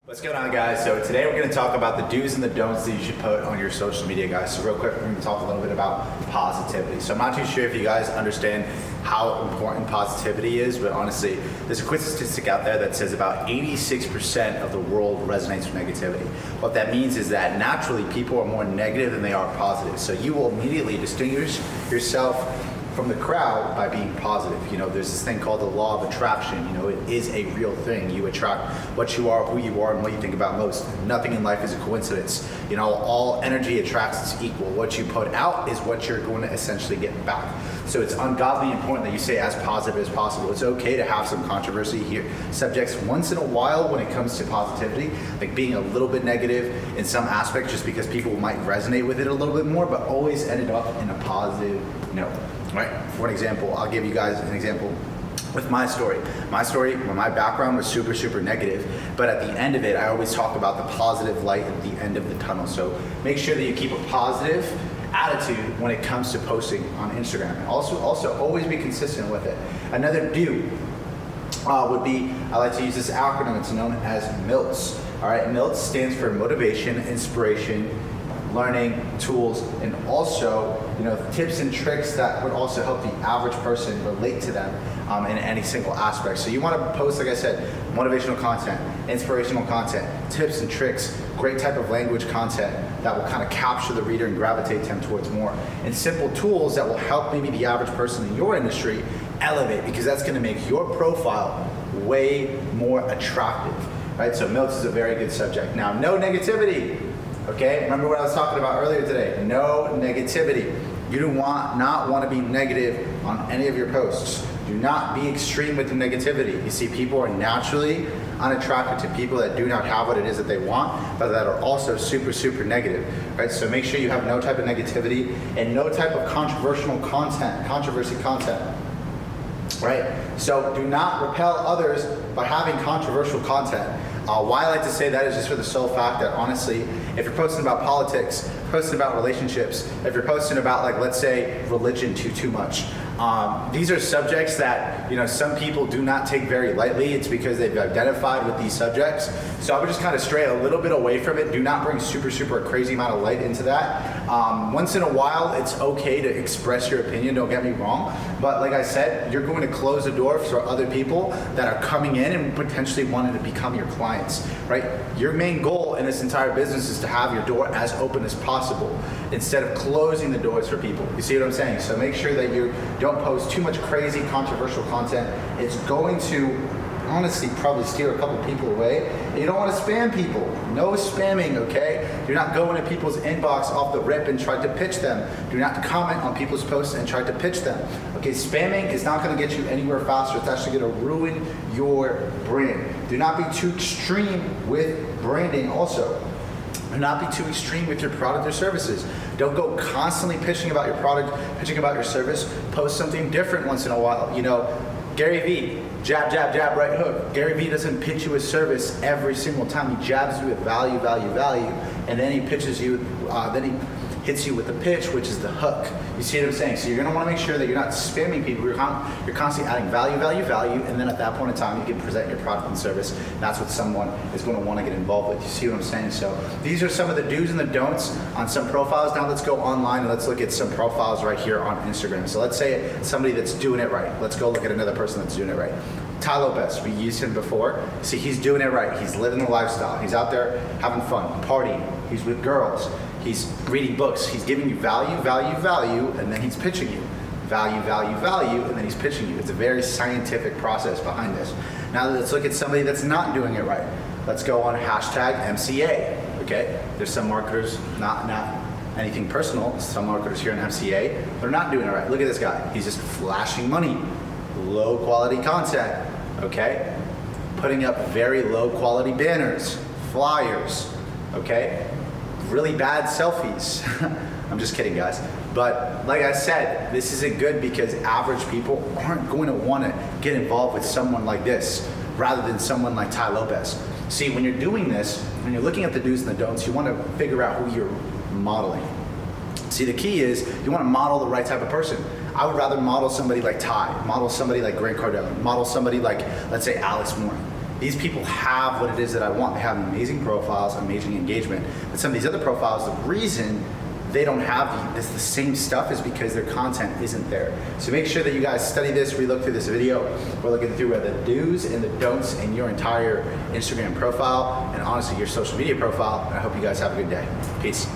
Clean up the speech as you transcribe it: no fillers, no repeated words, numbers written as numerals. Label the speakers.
Speaker 1: What's going on, guys? So today we're going to talk about the do's and the don'ts that you should put on your social media, guys. So real quick, we're going to talk a little bit about positivity. So I'm not too sure if you guys understand how important positivity is, but honestly, there's a quick statistic out there that says about 86% of the world resonates with negativity. What that means is that naturally people are more negative than they are positive. So you will immediately distinguish yourself from the crowd by being positive. You know, there's this thing called the law of attraction. You know, it is a real thing. You attract what you are, who you are, and what you think about most. Nothing in life is a coincidence. You know, all energy attracts is equal. What you put out is what you're going to essentially get back. So it's ungodly important that you stay as positive as possible. It's okay to have some controversy here. Subjects once in a while when it comes to positivity, like being a little bit negative in some aspect just because people might resonate with it a little bit more, but always ended up in a positive note. Right? For an example, I'll give you guys an example with my story. My background was super negative, but at the end of it, I always talk about the positive light at the end of the tunnel. So make sure that you keep a positive attitude when it comes to posting on Instagram. And also always be consistent with it. Another do would be, I like to use this acronym. It's known as MILTS. All right, MILTS stands for motivation, inspiration, learning, tools, and also, you know, tips and tricks that would also help the average person relate to them in any single aspect. So you want to post, like I said, motivational content, inspirational content, tips and tricks, great type of language content that will kind of capture the reader and gravitate them towards more, and simple tools that will help maybe the average person in your industry elevate, because that's going to make your profile way more attractive, right? So MILTS is a very good subject. Now, no negativity. Okay, remember what I was talking about earlier today. No negativity. You do not want to be negative on any of your posts. Do not be extreme with the negativity. You see, people are naturally unattracted to people that do not have what it is that they want, but that are also super negative, right? So make sure you have no type of negativity and no type of controversy content, right? So do not repel others by having controversial content. Why I like to say that is just for the sole fact that honestly, if you're posting about politics, posting about relationships, if you're posting about, like, let's say religion too much, these are subjects that, you know, some people do not take very lightly. It's because they've identified with these subjects. So I would just kind of stray a little bit away from it. Do not bring super crazy amount of light into that. Once in a while, it's okay to express your opinion, don't get me wrong. But like I said, you're going to close the door for other people that are coming in and potentially wanting to become your clients, right? Your main goal in this entire business is to have your door as open as possible instead of closing the doors for people. You see what I'm saying? So make sure that you don't post too much crazy controversial content. It's going to honestly probably steer a couple people away. And you don't want to spam people. No spamming, okay? Do not go into people's inbox off the rip and try to pitch them. Do not comment on people's posts and try to pitch them. Okay, spamming is not going to get you anywhere faster. It's actually going to ruin your brand. Do not be too extreme with branding also. Do not be too extreme with your product or services. Don't go constantly pitching about your product, pitching about your service. Post something different once in a while. You know, Gary Vee, jab, right hook. Gary Vee doesn't pitch you a service every single time. He jabs you with value, and then he pitches you, then he hits you with the pitch, which is the hook. You see what I'm saying? So you're gonna wanna make sure that you're not spamming people. You're constantly adding value, and then at that point in time, you can present your product and service. That's what someone is gonna wanna get involved with. You see what I'm saying? So these are some of the do's and the don'ts on some profiles. Now let's go online and let's look at some profiles right here on Instagram. So let's say somebody that's doing it right. Let's go look at another person that's doing it right. Tai Lopez, we used him before. See, he's doing it right. He's living the lifestyle. He's out there having fun, partying. He's with girls. He's reading books. He's giving you value, and then he's pitching you. Value, and then he's pitching you. It's a very scientific process behind this. Now let's look at somebody that's not doing it right. Let's go on hashtag MCA, okay? There's some marketers, not anything personal, some marketers here in MCA, they're not doing it right. Look at this guy. He's just flashing money. Low quality content, okay? Putting up very low quality banners, flyers, okay? Really bad selfies. I'm just kidding, guys. But like I said, this isn't good because average people aren't going to want to get involved with someone like this rather than someone like Tai Lopez. See, when you're doing this, when you're looking at the do's and the don'ts, you want to figure out who you're modeling. See, the key is you want to model the right type of person. I would rather model somebody like Tai, model somebody like Grant Cardone, model somebody like, let's say, Alex Moore. these people have what it is that I want. They have amazing profiles, amazing engagement. But some of these other profiles, the reason they don't have the same stuff is because their content isn't there. So make sure that you guys study this, relook through this video. We're looking through the do's and the don'ts in your entire Instagram profile and honestly your social media profile. And I hope you guys have a good day. Peace.